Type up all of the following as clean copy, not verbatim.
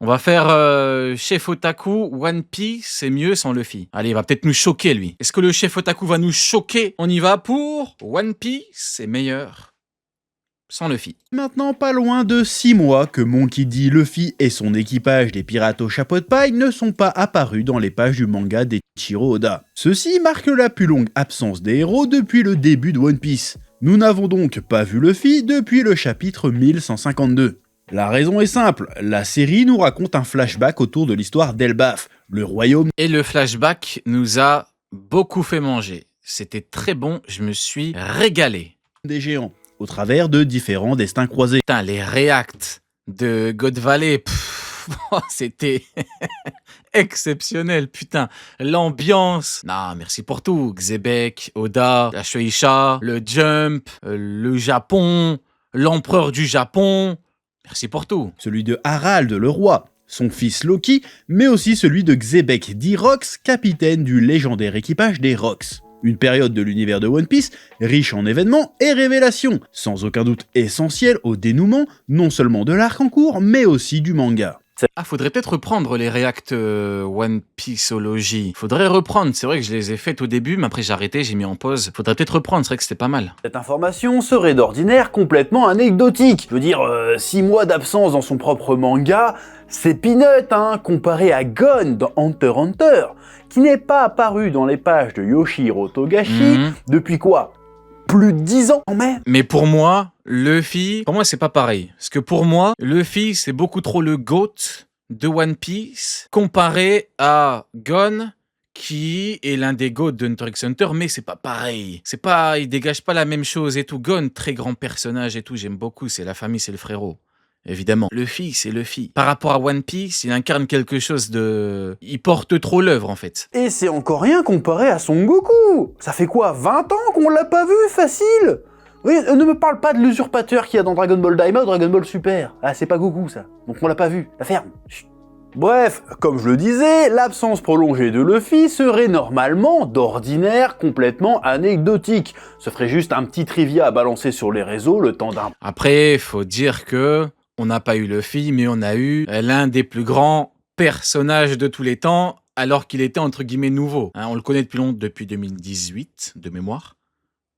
On va faire chef otaku, One Piece, c'est mieux sans Luffy. Allez, il va peut-être nous choquer, lui. Est-ce que le chef otaku va nous choquer? On y va pour One Piece, c'est meilleur sans Luffy. Maintenant pas loin de 6 mois que Monkey D. Luffy et son équipage des pirates au chapeau de paille ne sont pas apparus dans les pages du manga d'Eiichiro Oda. Ceci marque la plus longue absence des héros depuis le début de One Piece. Nous n'avons donc pas vu Luffy depuis le chapitre 1152. La raison est simple, la série nous raconte un flashback autour de l'histoire d'Elbaf, le royaume Et le flashback nous a beaucoup fait manger. C'était très bon, je me suis régalé. des géants, au travers de différents destins croisés. Putain, les reacts de God Valley, c'était exceptionnel, putain. L'ambiance. Non, merci pour tout. Xebec, Oda, la Shueisha, le Jump, le Japon, l'empereur du Japon. Merci pour tout. Celui de Harald le roi, son fils Loki, mais aussi celui de Xebec D-Rox, capitaine du légendaire équipage des Rox. Une période de l'univers de One Piece riche en événements et révélations, sans aucun doute essentiel au dénouement non seulement de l'arc en cours, mais aussi du manga. Ah, faudrait peut-être reprendre les reacts One Pieceology. Faudrait reprendre. C'est vrai que je les ai faites au début, mais après j'ai arrêté, j'ai mis en pause. Faudrait peut-être reprendre, c'est vrai que c'était pas mal. Cette information serait d'ordinaire complètement anecdotique. Je veux dire, 6 mois d'absence dans son propre manga, c'est peanut, hein, comparé à Gon dans Hunter x Hunter, qui n'est pas apparu dans les pages de Yoshihiro Togashi depuis quoi? Plus de 10 ans quand même. Mais pour moi, Luffy, pour moi c'est pas pareil. Parce que pour moi, Luffy c'est beaucoup trop le GOAT de One Piece comparé à Gon qui est l'un des GOAT de Hunter x Hunter, mais c'est pas pareil. C'est pas, il dégage pas la même chose et tout. Gon, très grand personnage et tout, j'aime beaucoup, c'est la famille, c'est le frérot. Évidemment. Luffy, c'est Luffy. Par rapport à One Piece, il incarne quelque chose de... Il porte trop l'œuvre, en fait. Et c'est encore rien comparé à Son Goku. Ça fait quoi, 20 ans qu'on l'a pas vu, facile? Oui, ne me parle pas de l'usurpateur qu'il y a dans Dragon Ball Daima ou Dragon Ball Super. Ah, c'est pas Goku, ça. Donc on l'a pas vu. La ferme. Chut. Bref, comme je le disais, l'absence prolongée de Luffy serait normalement, d'ordinaire, complètement anecdotique. Ce ferait juste un petit trivia à balancer sur les réseaux le temps d'un... Après, faut dire que... On n'a pas eu Luffy, mais on a eu l'un des plus grands personnages de tous les temps, alors qu'il était entre guillemets nouveau. Hein, on le connaît depuis 2018, de mémoire.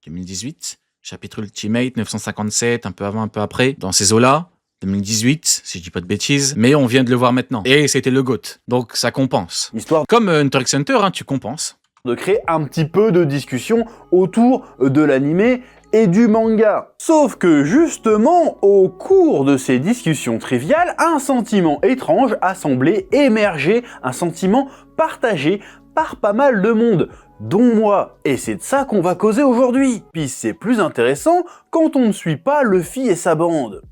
2018, chapitre Ultimate, 957, un peu avant, un peu après, dans ces eaux-là. 2018, si je dis pas de bêtises, mais on vient de le voir maintenant. Et c'était le GOAT, donc ça compense. Histoire Comme Hunter x Hunter, hein, tu compenses. de créer un petit peu de discussion autour de l'animé et du manga. Sauf que justement, au cours de ces discussions triviales, un sentiment étrange a semblé émerger, un sentiment partagé par pas mal de monde, dont moi. Et c'est de ça qu'on va causer aujourd'hui. Puis c'est plus intéressant quand on ne suit pas Luffy et sa bande.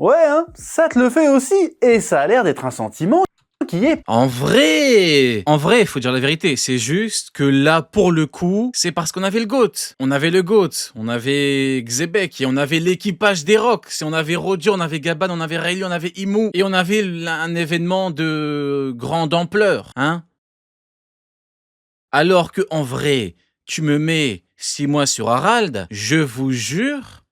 Ouais, hein, ça te le fait aussi, et ça a l'air d'être un sentiment qui est... En vrai, il faut dire la vérité. C'est juste que là, pour le coup, c'est parce qu'on avait le GOAT. On avait le GOAT, on avait Xebec, et on avait l'équipage des Rox. Et on avait Rodio, on avait Gaban, on avait Rayleigh, on avait Imu. Et on avait un événement de grande ampleur, hein. Alors que, en vrai, tu me mets 6 mois sur Harald, je vous jure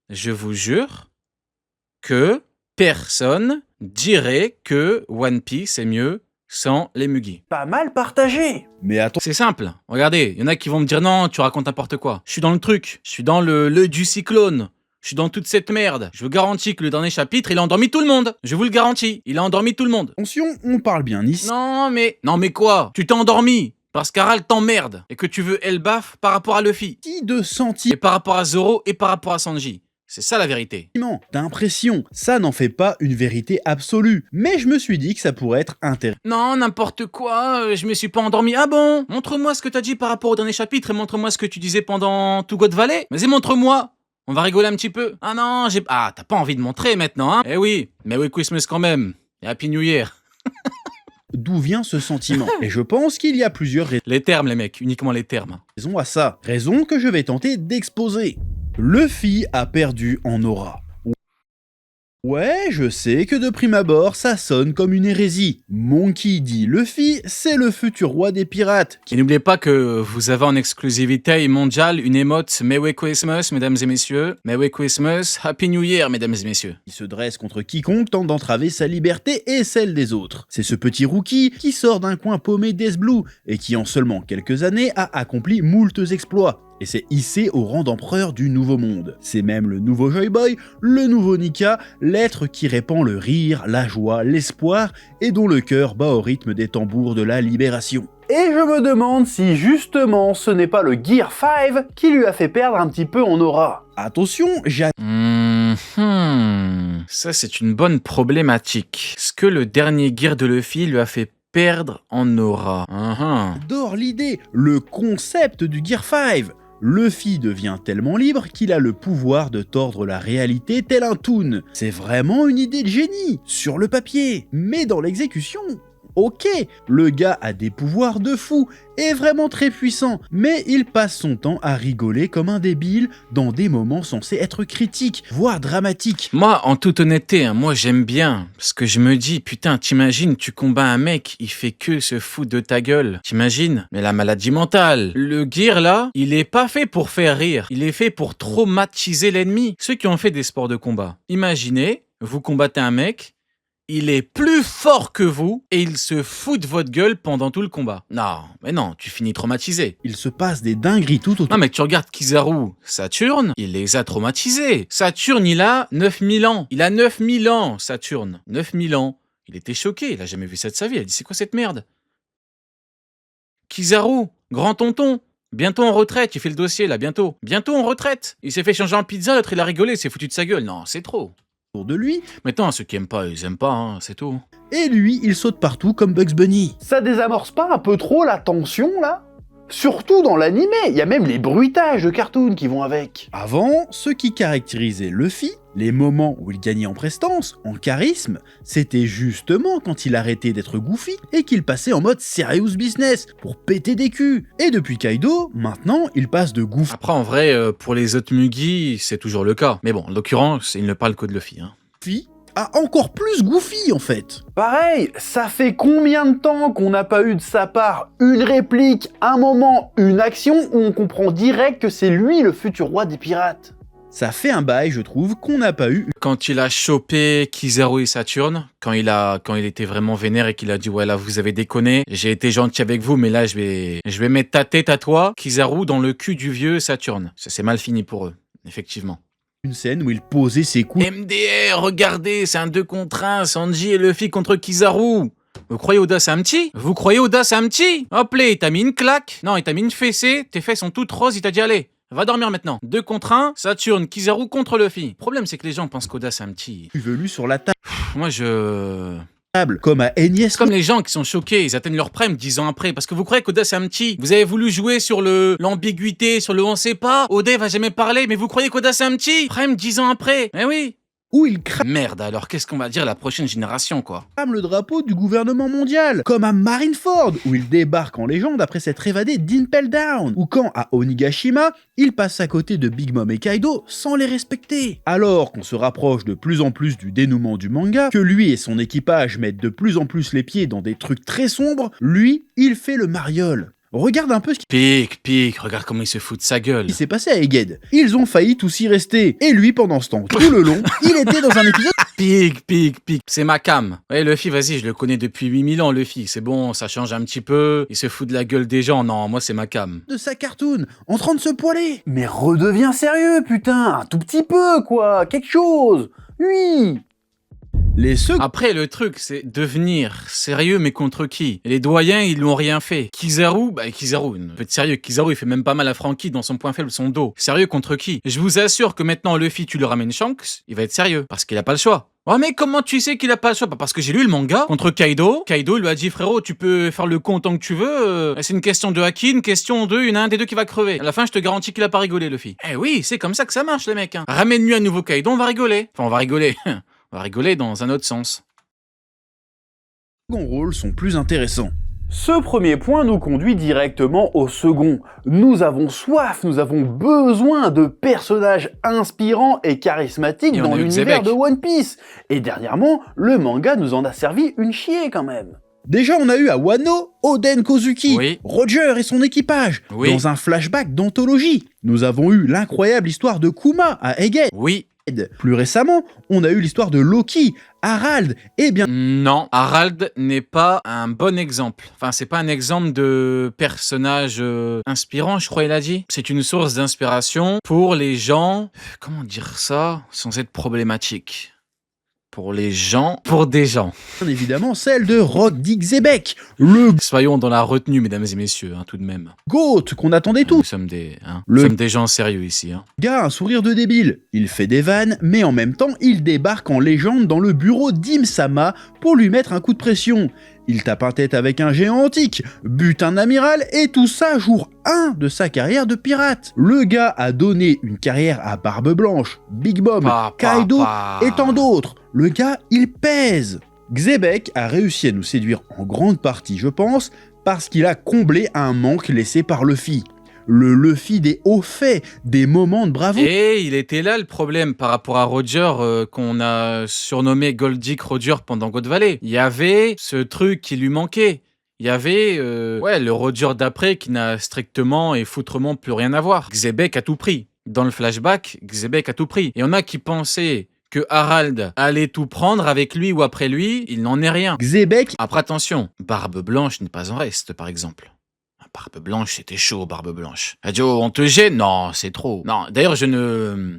que personne dirait que One Piece est mieux sans les Mugi. pas mal partagé. Mais attends, C'est simple. Regardez, il y en a qui vont me dire non, tu racontes n'importe quoi. Je suis dans le truc. Je suis dans l'œil du cyclone. Je suis dans toute cette merde. Je vous garantis que le dernier chapitre, il a endormi tout le monde. Je vous le garantis. Il a endormi tout le monde. attention, on parle bien ici Non mais quoi? Tu t'es endormi parce qu'Harald t'emmerde et que tu veux Elbaf par rapport à Luffy. de Et par rapport à Zoro et par rapport à Sanji. C'est ça la vérité. d'impression. Ça n'en fait pas une vérité absolue. Mais je me suis dit que ça pourrait être intéressant. Non, n'importe quoi, je me suis pas endormi. Ah bon? Montre-moi ce que t'as dit par rapport au dernier chapitre et montre-moi ce que tu disais pendant tout God Valley. Vas-y, montre-moi. On va rigoler un petit peu. Ah non, Ah, t'as pas envie de montrer maintenant, hein? Eh oui, Merry Christmas quand même. Et Happy New Year. D'où vient ce sentiment? Et je pense qu'il y a plusieurs Les termes, les mecs, uniquement les termes. raisons à ça. Raisons que je vais tenter d'exposer. Luffy a perdu en aura. Ouais, je sais que de prime abord, ça sonne comme une hérésie. Monkey D. Luffy, c'est le futur roi des pirates, Et n'oubliez pas que vous avez en exclusivité mondiale une émote Merry Christmas, mesdames et messieurs. Merry Christmas, Happy New Year, mesdames et messieurs. qui se dresse contre quiconque tente d'entraver sa liberté et celle des autres. C'est ce petit rookie qui sort d'un coin paumé d'Ace Blue et qui en seulement quelques années a accompli moultes exploits. Et s'est hissé au rang d'empereur du Nouveau Monde. C'est même le nouveau Joy Boy, le nouveau Nika, l'être qui répand le rire, la joie, l'espoir et dont le cœur bat au rythme des tambours de la libération. Et je me demande si justement ce n'est pas le Gear 5 qui lui a fait perdre un petit peu en aura. Attention, j'adore Ça, c'est une bonne problématique. Est-ce que le dernier gear de Luffy lui a fait perdre en aura? l'idée, le concept du Gear 5. Luffy devient tellement libre qu'il a le pouvoir de tordre la réalité tel un toon. C'est vraiment une idée de génie, sur le papier, mais dans l'exécution... Ok, le gars a des pouvoirs de fou, est vraiment très puissant, mais il passe son temps à rigoler comme un débile dans des moments censés être critiques, voire dramatiques. Moi, en toute honnêteté, moi j'aime bien, parce que je me dis, putain, t'imagines, tu combats un mec, il fait que se foutre de ta gueule. T'imagines? Mais la maladie mentale. Le gear là, il est pas fait pour faire rire, il est fait pour traumatiser l'ennemi. Ceux qui ont fait des sports de combat. Imaginez, vous combattez un mec, il est plus fort que vous et il se fout de votre gueule pendant tout le combat. Non, mais non, tu finis traumatisé. Il se passe des dingueries tout autour. Non mais tu regardes Kizaru, Saturne, il les a traumatisés. Saturne, il a 9000 ans. Il a 9000 ans, Saturne. 9000 ans. Il était choqué, il a jamais vu ça de sa vie. Il a dit c'est quoi cette merde? Kizaru, grand tonton, bientôt en retraite, il fait le dossier là, bientôt. Bientôt en retraite. Il s'est fait changer en pizza, l'autre il a rigolé, il s'est foutu de sa gueule. Non, c'est trop. De lui, Maintenant, ceux qui aiment pas, ils aiment pas, hein, c'est tout. et lui, il saute partout comme Bugs Bunny. Ça désamorce pas un peu trop la tension là? Surtout dans l'animé, il y a même les bruitages de cartoon qui vont avec. Avant, ce qui caractérisait Luffy, les moments où il gagnait en prestance, en charisme, c'était justement quand il arrêtait d'être goofy et qu'il passait en mode serious business pour péter des culs. Et depuis Kaido, maintenant, il passe de goofy Après, en vrai, pour les autres Mugi, c'est toujours le cas. Mais bon, en l'occurrence, il ne parle que de Luffy. Hein. à encore plus goofy en fait. Pareil, ça fait combien de temps qu'on n'a pas eu de sa part une réplique, un moment, une action où on comprend direct que c'est lui le futur roi des pirates? Ça fait un bail, je trouve, qu'on n'a pas eu. Quand il a chopé Kizaru et Saturne, quand il était vraiment vénère et qu'il a dit ouais là vous avez déconné, j'ai été gentil avec vous mais là je vais mettre ta tête à toi, Kizaru dans le cul du vieux Saturne. Ça s'est mal fini pour eux, effectivement. Une scène où il posait ses coups. MDR, regardez, c'est un 2 contre 1, Sanji et Luffy contre Kizaru. Vous croyez Oda c'est un petit? Vous croyez Oda c'est un petit? Hop là, il t'a mis une claque. Non, il t'a mis une fessée, tes fesses sont toutes roses, il t'a dit allez. Va dormir maintenant. 2 contre 1, Saturne, Kizaru contre Luffy. Le problème, c'est que les gens pensent qu'Oda, c'est un petit. Velu sur la Moi, table, comme à Enies. C'est comme les gens qui sont choqués, ils atteignent leur prime 10 ans après. Parce que vous croyez qu'Oda, c'est un petit. Vous avez voulu jouer sur l'ambiguïté, sur le on sait pas. Oda va jamais parler, mais vous croyez qu'Oda, c'est un petit. Prime 10 ans après. Eh oui. Où il crame Merde, alors qu'est-ce qu'on va dire à la prochaine génération, quoi? le drapeau du gouvernement mondial, comme à Marineford, où il débarque en légende après s'être évadé d'Impel Down, ou quand à Onigashima, il passe à côté de Big Mom et Kaido sans les respecter. Alors qu'on se rapproche de plus en plus du dénouement du manga, que lui et son équipage mettent de plus en plus les pieds dans des trucs très sombres, lui, il fait le mariole. Regarde un peu ce Pique, regarde comment il se fout de sa gueule. qui s'est passé à Egghead. Ils ont failli tous y rester, et lui pendant ce temps, tout le long, il était dans un épisode Pique, c'est ma cam. Ouais, Luffy, vas-y, je le connais depuis 8000 ans, Luffy. C'est bon, ça change un petit peu. Il se fout de la gueule des gens. Non, moi, c'est ma cam. de sa cartoon, en train de se poiler. Mais redeviens sérieux, putain, un tout petit peu, quoi, quelque chose. Oui. Les seconds Après, le truc, c'est devenir sérieux, mais contre qui? Les doyens, ils lui ont rien fait. Kizaru, un peu de sérieux. Kizaru, il fait même pas mal à Franky dans son point faible, son dos. Sérieux contre qui? Je vous assure que maintenant, Luffy, tu lui ramènes Shanks, il va être sérieux. Parce qu'il a pas le choix. Oh mais comment tu sais qu'il a pas le choix? Bah parce que j'ai lu le manga contre Kaido. Kaido lui a dit frérot tu peux faire le con autant que tu veux. C'est une question de haki, une question de il y en a un des deux qui va crever. À la fin je te garantis qu'il a pas rigolé Luffy. Eh oui c'est comme ça que ça marche les mecs. Hein. Ramène-lui un nouveau Kaido on va rigoler. Enfin on va rigoler. On va rigoler dans un autre sens. rôles sont plus intéressants. Ce premier point nous conduit directement au second. Nous avons soif, nous avons besoin de personnages inspirants et charismatiques Et on dans a eu l'univers Xebec. de One Piece. Et dernièrement, le manga nous en a servi une chier quand même. Déjà, on a eu à Wano Oden Kozuki, Oui. Roger et son équipage, Oui. dans un flashback d'anthologie. Nous avons eu l'incroyable histoire de Kuma à Egghead. Oui. Plus récemment, on a eu l'histoire de Loki, Harald, et bien Non, Harald n'est pas un bon exemple. Enfin, c'est pas un exemple de personnage inspirant, je crois il a dit. C'est une source d'inspiration pour les gens, comment dire ça, sans être problématique. Pour les gens, pour des gens. évidemment celle de Rock Xebec, le Soyons dans la retenue, mesdames et messieurs, hein, tout de même. GOAT qu'on attendait Nous tous. sommes des, Le- nous sommes des gens sérieux ici. Hein. Le gars a un sourire de débile. Il fait des vannes, mais en même temps, il débarque en légende dans le bureau d'Im-sama pour lui mettre un coup de pression. Il tape un tête avec un géant antique, bute un amiral, et tout ça jour 1 de sa carrière de pirate. Le gars a donné une carrière à Barbe Blanche, Big Mom, Kaido et tant d'autres. Le gars, il pèse. Xebec a réussi à nous séduire en grande partie, je pense, parce qu'il a comblé un manque laissé par Luffy. Le Luffy des hauts faits, des moments de bravoure. Et il était là le problème par rapport à Roger qu'on a surnommé Goldick Roger pendant God Valley. Il y avait ce truc qui lui manquait. Il y avait le Roger d'après qui n'a strictement et foutrement plus rien à voir. Xebec a tout pris. Dans le flashback, Xebec a tout pris. Et on a qui pensaient que Harald allait tout prendre avec lui ou après lui, il n'en est rien. Xebec, Après attention, Barbe Blanche n'est pas en reste par exemple. Barbe Blanche, c'était chaud, Barbe Blanche. Adio, on te gêne? Non, c'est trop. Non, d'ailleurs,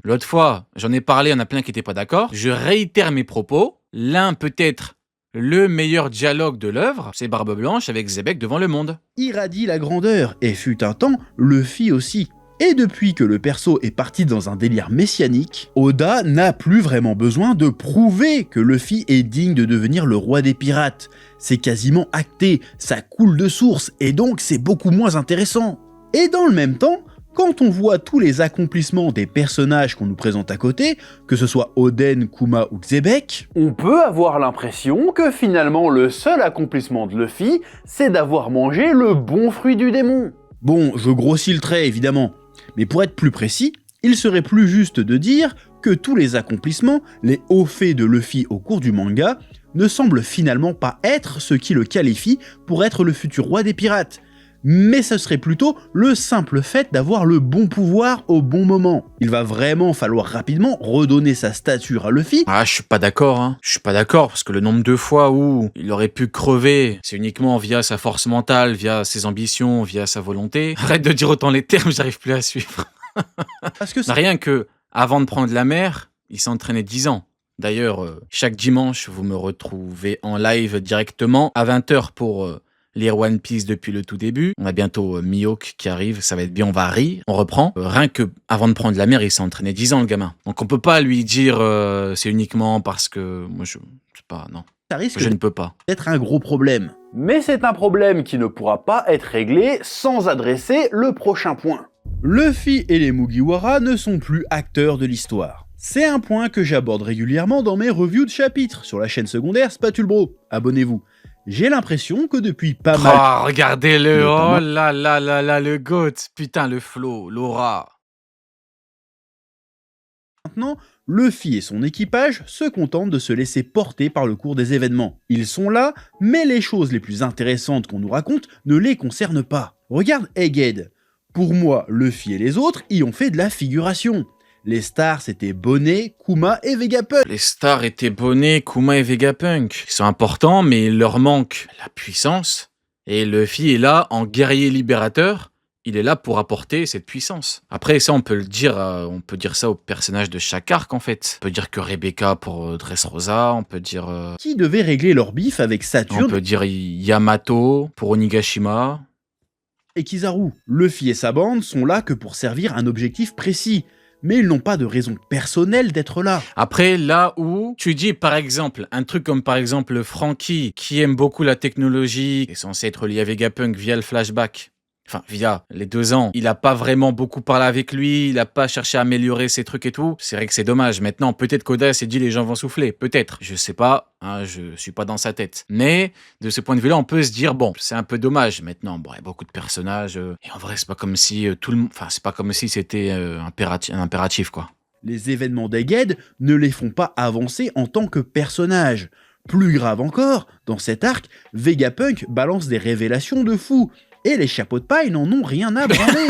l'autre fois, j'en ai parlé, il y en a plein qui n'étaient pas d'accord. Je réitère mes propos. L'un peut-être le meilleur dialogue de l'œuvre, c'est Barbe Blanche avec Xebec devant le monde. irradie la grandeur, et fut un temps, Luffy aussi. Et depuis que le perso est parti dans un délire messianique, Oda n'a plus vraiment besoin de prouver que Luffy est digne de devenir le roi des pirates. C'est quasiment acté, ça coule de source, et donc c'est beaucoup moins intéressant. Et dans le même temps, quand on voit tous les accomplissements des personnages qu'on nous présente à côté, que ce soit Oden, Kuma ou Xebec, On peut avoir l'impression que finalement le seul accomplissement de Luffy, c'est d'avoir mangé le bon fruit du démon. bon, je grossis le trait évidemment, mais pour être plus précis, il serait plus juste de dire que tous les accomplissements, les hauts faits de Luffy au cours du manga, ne semblent finalement pas être ce qui le qualifie pour être le futur roi des pirates. Mais ce serait plutôt le simple fait d'avoir le bon pouvoir au bon moment. Il va vraiment falloir rapidement redonner sa stature à Luffy. Ah, je suis pas d'accord, hein. Je suis pas d'accord, parce que le nombre de fois où il aurait pu crever, c'est uniquement via sa force mentale, via ses ambitions, via sa volonté. Arrête de dire autant les termes, j'arrive plus à suivre. Parce que Rien que, avant de prendre la mer, il s'entraînait 10 ans. D'ailleurs, chaque dimanche, vous me retrouvez en live directement à 20h pour lire One Piece depuis le tout début. On a bientôt Mihawk qui arrive, ça va être bien, on va rire, on reprend. Rien que, avant de prendre la mer, il s'est entraîné 10 ans, le gamin. Donc on peut pas lui dire c'est uniquement parce que... Moi, je sais pas, non. ça risque Je ne peux pas. d'être un gros problème. Mais c'est un problème qui ne pourra pas être réglé sans adresser le prochain point. Luffy et les Mugiwara ne sont plus acteurs de l'histoire. C'est un point que j'aborde régulièrement dans mes reviews de chapitres sur la chaîne secondaire Spatule Bro. Abonnez-vous. J'ai l'impression que depuis pas mal Oh, regardez-le, Notamment- oh là là là là, le goat, putain, le flow, l'aura. maintenant, Luffy et son équipage se contentent de se laisser porter par le cours des événements. Ils sont là, mais les choses les plus intéressantes qu'on nous raconte ne les concernent pas. Regarde Egghead. Pour moi, Luffy et les autres y ont fait de la figuration. Les stars c'était Bonnet, Kuma et Vegapunk. Les stars étaient Bonnet, Kuma et Vegapunk. Ils sont importants, mais il leur manque la puissance. Et Luffy est là en guerrier libérateur. Il est là pour apporter cette puissance. Après, ça, on peut dire ça au personnage de chaque arc, en fait. On peut dire que Rebecca pour Dressrosa, on peut dire... Qui devait régler leur bif avec on Saturne peut dire Yamato pour Onigashima. et Kizaru. Luffy et sa bande sont là que pour servir un objectif précis, mais ils n'ont pas de raison personnelle d'être là. Après, là où tu dis, par exemple, un truc comme par exemple Franky, qui aime beaucoup la technologie, est censé être lié à Vegapunk via le flashback. enfin, via les 2 ans, il a pas vraiment beaucoup parlé avec lui, il a pas cherché à améliorer ses trucs et tout. C'est vrai que c'est dommage. Maintenant, peut-être qu'Oda s'est dit les gens vont souffler. Peut-être. Je sais pas. Hein, je suis pas dans sa tête. Mais, de ce point de vue-là, on peut se dire, bon, c'est un peu dommage. Maintenant, bon, il y a beaucoup de personnages. Et en vrai, c'est pas comme si tout le monde, enfin, c'est pas comme si c'était un impératif, quoi. Les événements d'Egghead ne les font pas avancer en tant que personnages. Plus grave encore, dans cet arc, Vegapunk balance des révélations de fou. Et les chapeaux de paille n'en ont rien à branler.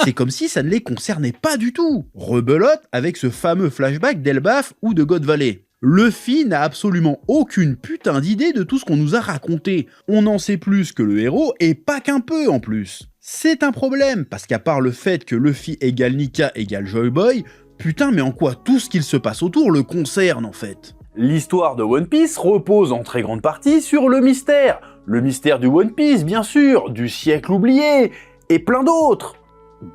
C'est comme si ça ne les concernait pas du tout. Rebelote avec ce fameux flashback d'Elbaf ou de God Valley. Luffy n'a absolument aucune putain d'idée de tout ce qu'on nous a raconté. On en sait plus que le héros, et pas qu'un peu en plus. C'est un problème, parce qu'à part le fait que Luffy égale Nika égale Joy Boy, putain mais en quoi tout ce qu'il se passe autour le concerne en fait. L'histoire de One Piece repose en très grande partie sur le mystère. Le mystère du One Piece, bien sûr, du siècle oublié, et plein d'autres.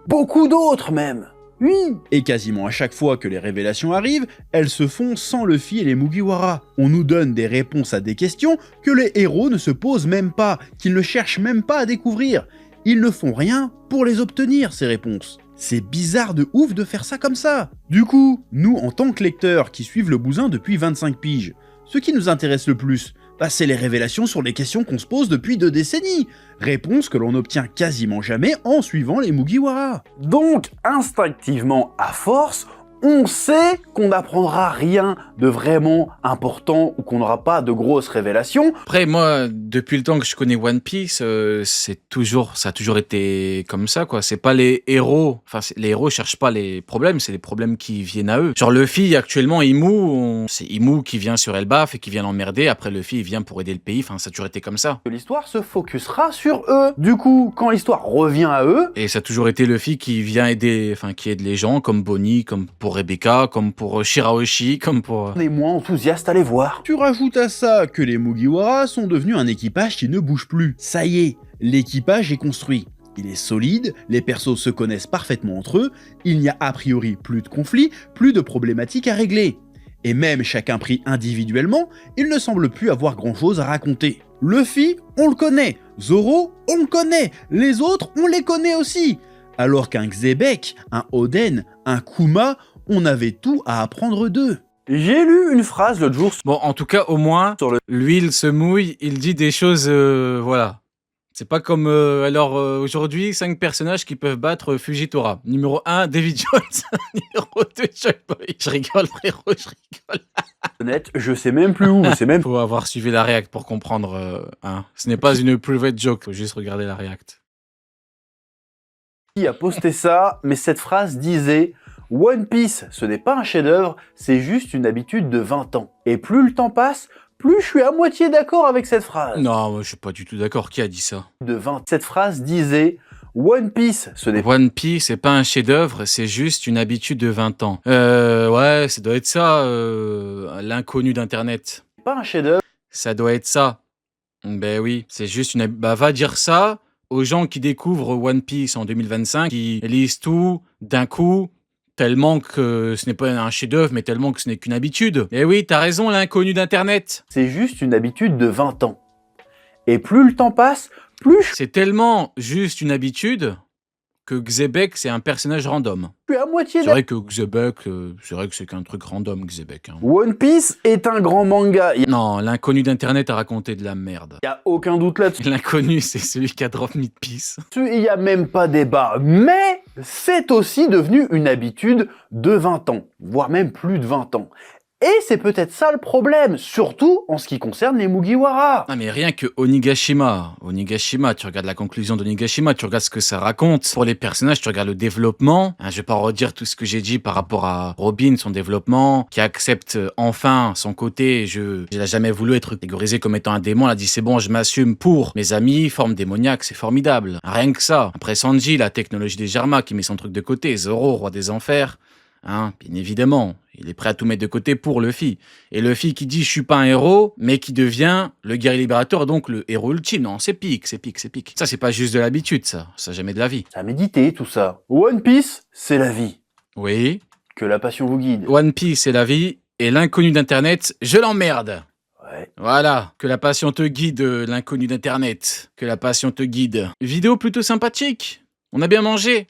Beaucoup d'autres même. Oui. Et quasiment à chaque fois que les révélations arrivent, elles se font sans Luffy et les Mugiwara. On nous donne des réponses à des questions que les héros ne se posent même pas, qu'ils ne cherchent même pas à découvrir. Ils ne font rien pour les obtenir, ces réponses. C'est bizarre de ouf de faire ça comme ça. Du coup, nous, en tant que lecteurs qui suivent le bousin depuis 25 piges, ce qui nous intéresse le plus, c'est les révélations sur les questions qu'on se pose depuis 2 décennies. Réponses que l'on n'obtient quasiment jamais en suivant les Mugiwara. Donc, instinctivement, à force, on sait qu'on n'apprendra rien de vraiment important ou qu'on n'aura pas de grosses révélations. Après, moi, depuis le temps que je connais One Piece, ça a toujours été comme ça, quoi. C'est pas les héros, les héros cherchent pas les problèmes, c'est les problèmes qui viennent à eux. Genre Luffy, actuellement, c'est Imu qui vient sur Elbaf et qui vient l'emmerder. Après, Luffy, il vient pour aider le pays. Enfin, ça a toujours été comme ça. L'histoire se focusera sur eux. Du coup, quand l'histoire revient à eux... Et ça a toujours été Luffy qui vient qui aide les gens, comme Bonnie, comme pour Rebecca, comme pour Shirahoshi, comme pour... On est moins enthousiaste à les voir. Tu rajoutes à ça que les Mugiwara sont devenus un équipage qui ne bouge plus. Ça y est, l'équipage est construit. Il est solide, les persos se connaissent parfaitement entre eux, il n'y a a priori plus de conflits, plus de problématiques à régler. Et même chacun pris individuellement, il ne semble plus avoir grand chose à raconter. Luffy, on le connaît. Zoro, on le connaît. Les autres, on les connaît aussi. Alors qu'un Xebec, un Oden, un Kuma, on avait tout à apprendre d'eux. J'ai lu une phrase l'autre jour Bon, en tout cas, au moins, sur le... l'huile se mouille, il dit des choses, voilà. C'est pas comme, aujourd'hui, 5 personnages qui peuvent battre Fujitora. Numéro 1, David Jones. Numéro 2, Chuck Boy. Je rigole, frérot, je rigole. Honnête, je sais même plus où, c'est même... Faut avoir suivi la React pour comprendre, hein. Ce n'est pas une private joke, faut juste regarder la React. Qui a posté ça, mais cette phrase disait « One Piece, ce n'est pas un chef-d'œuvre, c'est juste une habitude de 20 ans. Et plus le temps passe, plus je suis à moitié d'accord avec cette phrase. » Non, moi, je suis pas du tout d'accord. Qui a dit ça? De 20. Cette phrase disait « One Piece, ce n'est One Piece, c'est pas un chef-d'œuvre, c'est juste une habitude de 20 ans. Ouais, ça doit être ça, l'inconnu d'Internet. pas un chef-d'œuvre. Ça doit être ça. Ben oui, c'est juste une... Bah, va dire ça aux gens qui découvrent One Piece en 2025, qui lisent tout d'un coup, tellement que ce n'est pas un chef-d'œuvre, mais tellement que ce n'est qu'une habitude. Eh oui, t'as raison, l'inconnu d'Internet. C'est juste une habitude de 20 ans. Et plus le temps passe, plus je C'est tellement juste une habitude que Xebec, c'est un personnage random. suis à moitié C'est d'accord. vrai que Xebec, c'est vrai que c'est qu'un truc random, Xebec. Hein. One Piece est un grand manga. Il Non, l'inconnu d'Internet a raconté de la merde. n'y a aucun doute là-dessus. L'inconnu, c'est celui qui a drop Meat Piece. Il n'y a même pas débat. Mais c'est aussi devenu une habitude de 20 ans, voire même plus de 20 ans. Et c'est peut-être ça le problème, surtout en ce qui concerne les Mugiwara. Ah mais rien que Onigashima, tu regardes la conclusion d'Onigashima, tu regardes ce que ça raconte. Pour les personnages, tu regardes le développement. Hein, je vais pas redire tout ce que j'ai dit par rapport à Robin, son développement, qui accepte enfin son côté. Il a jamais voulu être catégorisé comme étant un démon. Il a dit c'est bon, je m'assume pour mes amis, forme démoniaque, c'est formidable. Rien que ça. Après Sanji, la technologie des Germa qui met son truc de côté. Zoro, roi des enfers. Hein, bien évidemment, il est prêt à tout mettre de côté pour Luffy. Et Luffy qui dit « je suis pas un héros », mais qui devient le guerrier libérateur, donc le héros ultime. Non, c'est pique. Ça, c'est pas juste de l'habitude, ça. Ça, jamais de la vie. Ça a médité tout ça. One Piece, c'est la vie. Oui. Que la passion vous guide. One Piece, c'est la vie. Et l'inconnu d'Internet, je l'emmerde. Ouais. préféré. Voilà, que la passion te guide, l'inconnu d'internet. Que la passion te guide. Vidéo plutôt sympathique. On a bien mangé.